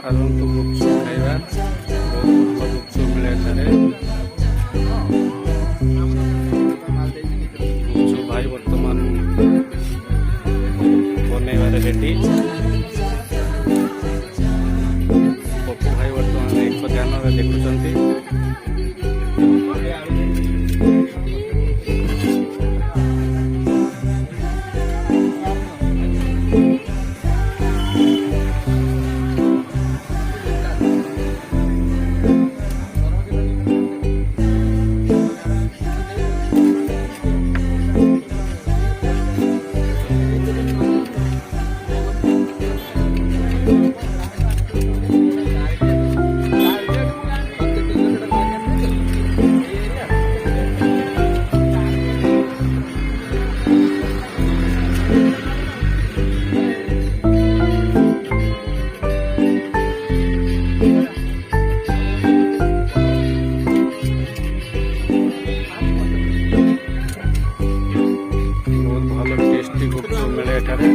ଆସନ୍ତୁ ଗୁପଚୁପ ଖାଇବା। ବହୁତ ଭଲ ଗୁପଚୁପ ମିଳେ ଏଠାରେ। ଗୁପଚୁପ ଭାଇ ବର୍ତ୍ତମାନ ବନେଇବାରେ ରେଡି। ପପୁ ଭାଇ ବର୍ତ୍ତମାନ ଏକ ଧ୍ୟାନରେ ଦେଖୁଛନ୍ତି। ଗୁପଚୁପ ମିଳେ ଏଠାରେ।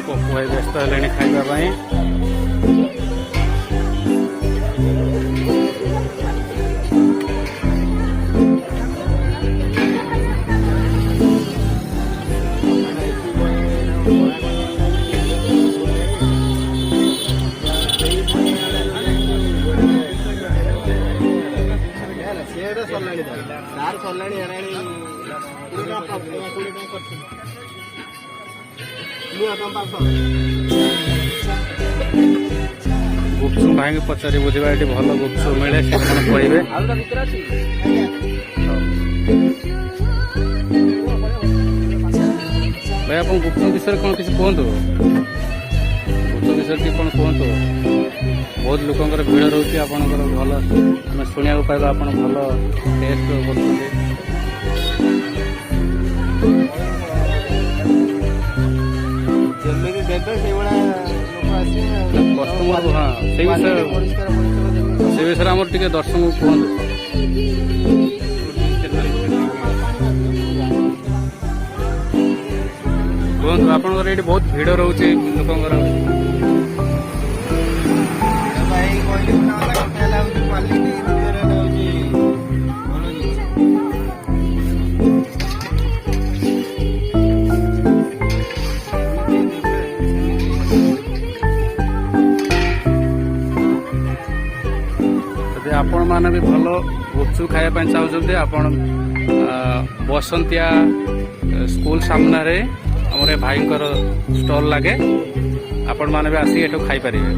ପପୁ ଭାଇ ବ୍ୟସ୍ତ ହେଲେଣି ଖାଇବା ପାଇଁ। ଗୁପଚୁପ ଭାଇଙ୍କୁ ପଚାରି ବୁଝିବା ଏଠି ଭଲ ଗୁପଚୁପ ମିଳେ, ସେ କଣ କହିବେ। ଭାଇ ଆପଣ ଗୁପଚୁପ ବିଷୟରେ କଣ କିଛି କୁହନ୍ତୁ। ଗୁପଚୁପ ବିଷୟରେ ଟିକେ କଣ କୁହନ୍ତୁ। ବହୁତ ଲୋକଙ୍କର ଭିଡ଼ ରହୁଛି, ଆପଣଙ୍କର ଭଲ ଆମେ ଶୁଣିବାକୁ ପାଇବା ଆପଣ ଭଲ ଟେଷ୍ଟ କରୁଛନ୍ତି। ଯେମିତି ଦେବେ ସେଇଭଳିଆ ଲୋକ ଆସିବେ କଷ୍ଟମର। ହଁ, ସେଇ ବିଷୟରେ ଆମର ଟିକେ ଦର୍ଶକଙ୍କୁ କୁହନ୍ତୁ। କୁହନ୍ତୁ ଆପଣଙ୍କର ଏଇଠି ବହୁତ ଭିଡ଼ ରହୁଛି ଲୋକଙ୍କର। ଭାଇ କହିଲେ କଥା ହେଲା ହଉଛି କ୍ୱାଲିଟି ଭିତରେ ହଉଛି ଭଲ ଜିନିଷ। ଯଦି ଆପଣମାନେ ବି ଭଲ ଗୁପଚୁପ ଖାଇବା ପାଇଁ ଚାହୁଁଛନ୍ତି, ଆପଣ ବସନ୍ତିଆ ସ୍କୁଲ ସାମ୍ନାରେ ଆମର ଏ ଭାଇଙ୍କର ଷ୍ଟଲ୍ ଲାଗେ। ଆପଣମାନେ ବି ଆସିକି ଏଠୁ ଖାଇପାରିବେ।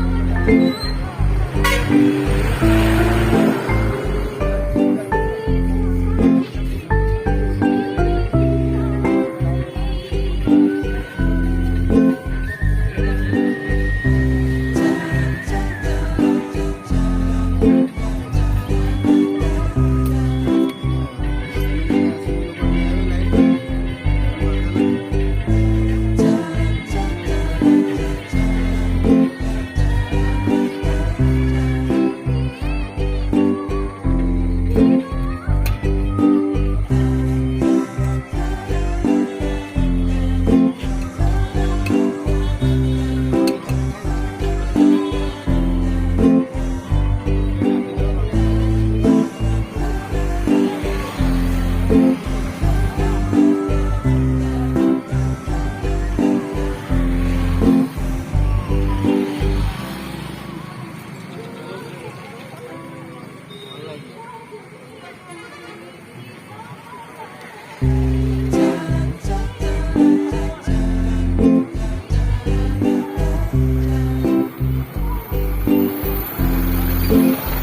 ଧନ୍ୟବାଦ।